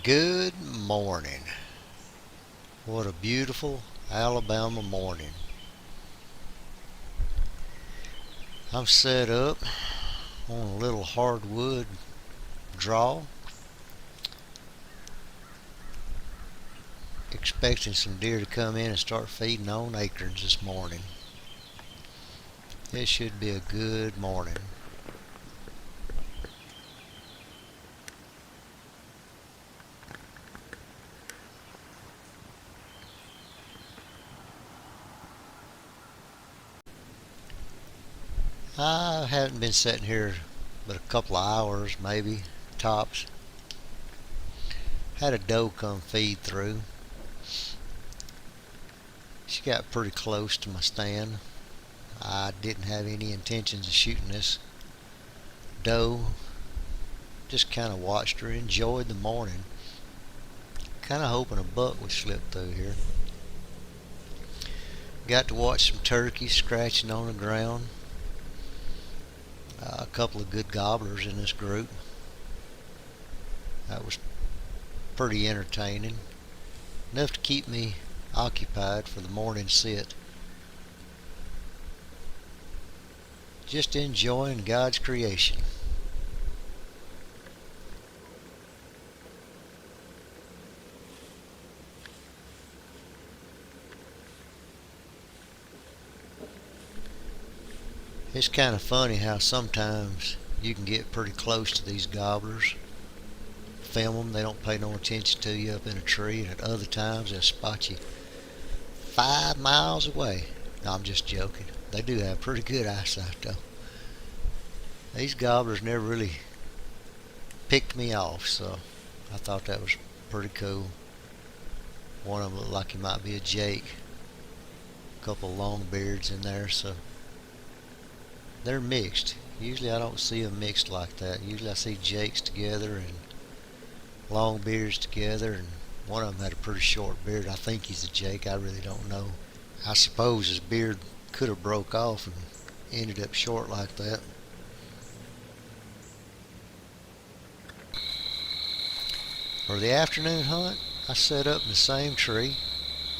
Good morning. What a beautiful Alabama morning. I'm set up on a little hardwood draw, expecting some deer to come in and start feeding on acorns this morning. It should be a good morning. I haven't been sitting here but a couple of hours, maybe, tops. Had a doe come feed through. She got pretty close to my stand. I didn't have any intentions of shooting this doe. Just kind of watched her, enjoyed the morning. Kind of hoping a buck would slip through here. Got to watch some turkeys scratching on the ground. A couple of good gobblers in this group. That was pretty entertaining. Enough to keep me occupied for the morning sit. Just enjoying God's creation. It's kind of funny how sometimes you can get pretty close to these gobblers, film them, they don't pay no attention to you up in a tree, and at other times they'll spot you 5 miles away. No, I'm just joking. They do have pretty good eyesight though. These gobblers never really picked me off, so I thought that was pretty cool. One of them looked like he might be a Jake. A couple of long beards in there, so they're mixed. Usually I don't see them mixed like that. Usually I see Jakes together and long beards together, and one of them had a pretty short beard. I think he's a Jake. I really don't know. I suppose his beard could have broke off and ended up short like that. For the afternoon hunt, I set up in the same tree.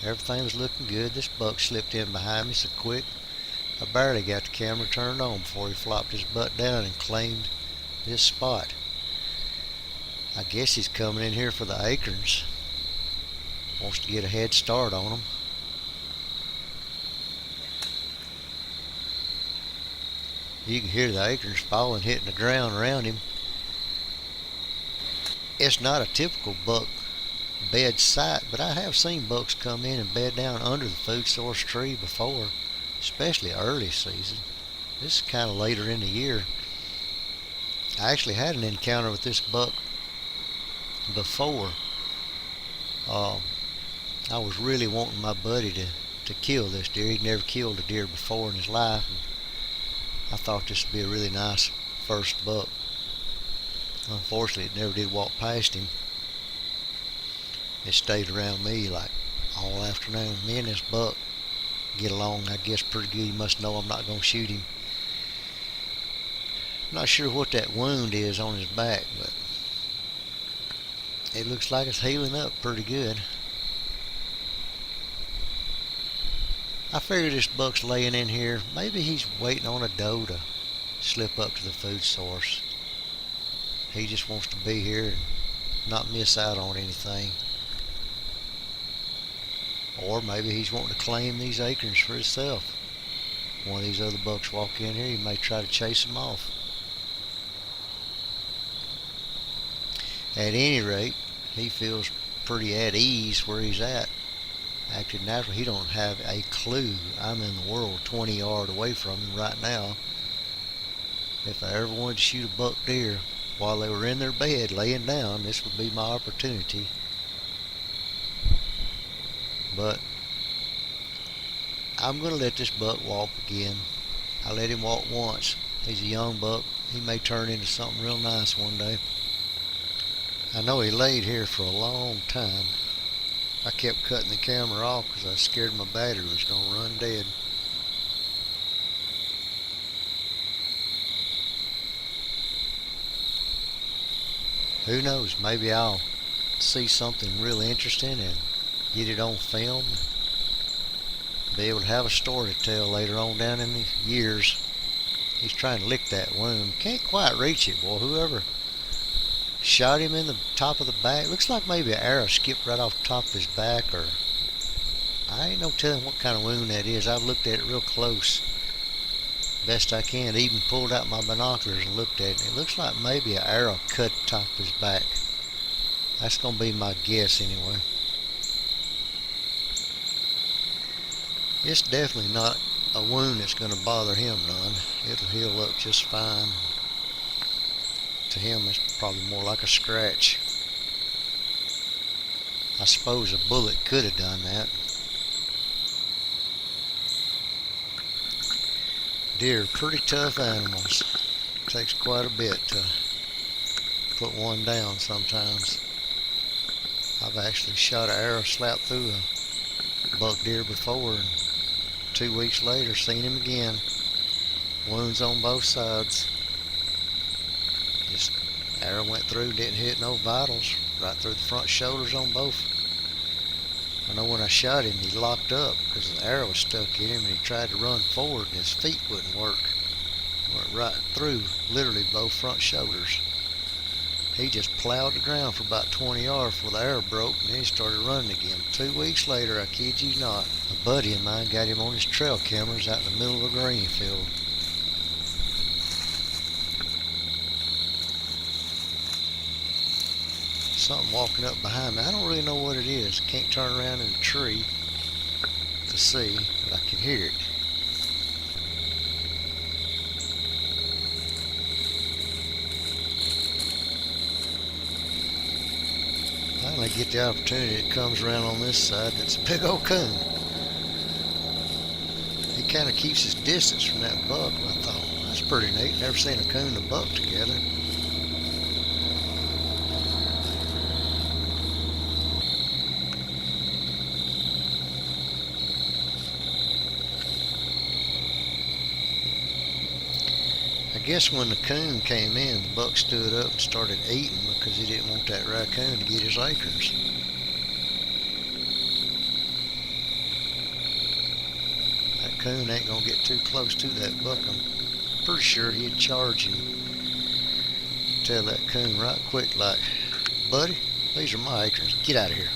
Everything was looking good. This buck slipped in behind me so quick I barely got the camera turned on before he flopped his butt down and claimed this spot. I guess he's coming in here for the acorns. Wants to get a head start on them. You can hear the acorns falling, hitting the ground around him. It's not a typical buck bed site, but I have seen bucks come in and bed down under the food source tree before, especially early season. This is kind of later in the year. I actually had an encounter with this buck before. I was really wanting my buddy to kill this deer. He'd never killed a deer before in his life, and I thought this would be a really nice first buck. Unfortunately, it never did walk past him. It stayed around me like all afternoon. Me and this buck get along, I guess, pretty good. He must know I'm not going to shoot him. I'm not sure what that wound is on his back, but it looks like it's healing up pretty good. I figure this buck's laying in here. Maybe he's waiting on a doe to slip up to the food source. He just wants to be here and not miss out on anything. Or maybe he's wanting to claim these acorns for himself. One of these other bucks walk in here, he may try to chase them off. At any rate, he feels pretty at ease where he's at. Acting naturally, he don't have a clue I'm in the world 20 yards away from him right now. If I ever wanted to shoot a buck deer while they were in their bed laying down, this would be my opportunity. But I'm going to let this buck walk again. I let him walk once. He's a young buck. He may turn into something real nice one day. I know he laid here for a long time. I kept cutting the camera off because I was scared my battery was going to run dead. Who knows, maybe I'll see something really interesting and get it on film, be able to have a story to tell later on down in the years. He's trying to lick that wound. Can't quite reach it, boy. Whoever shot him in the top of the back. Looks like maybe an arrow skipped right off the top of his back, or I ain't no telling what kind of wound that is. I've looked at it real close, best I can. Even pulled out my binoculars and looked at it. It looks like maybe an arrow cut the top of his back. That's gonna be my guess anyway. It's definitely not a wound that's gonna bother him none. It'll heal up just fine. To him, it's probably more like a scratch. I suppose a bullet could have done that. Deer are pretty tough animals. It takes quite a bit to put one down sometimes. I've actually shot an arrow slap through a buck deer before, and 2 weeks later seen him again. Wounds on both sides. Just arrow went through, didn't hit no vitals, right through the front shoulders on both. I know when I shot him, he locked up because the arrow was stuck in him, and he tried to run forward and his feet wouldn't work. Went right through literally both front shoulders. He just plowed the ground for about 20 yards before the arrow broke, and then he started running again. 2 weeks later, I kid you not, a buddy of mine got him on his trail cameras out in the middle of a grain field. Something walking up behind me. I don't really know what it is. Can't turn around in a tree to see, but I can hear it. Finally get the opportunity. It comes around on this side. It's a big old coon. He kind of keeps his distance from that buck. I thought, that's pretty neat. Never seen a coon and a buck together. I guess when the coon came in, the buck stood up and started eating because he didn't want that raccoon to get his acorns. That coon ain't gonna get too close to that buck. I'm pretty sure he'd charge him. Tell that coon right quick, like, buddy, these are my acorns. Get out of here.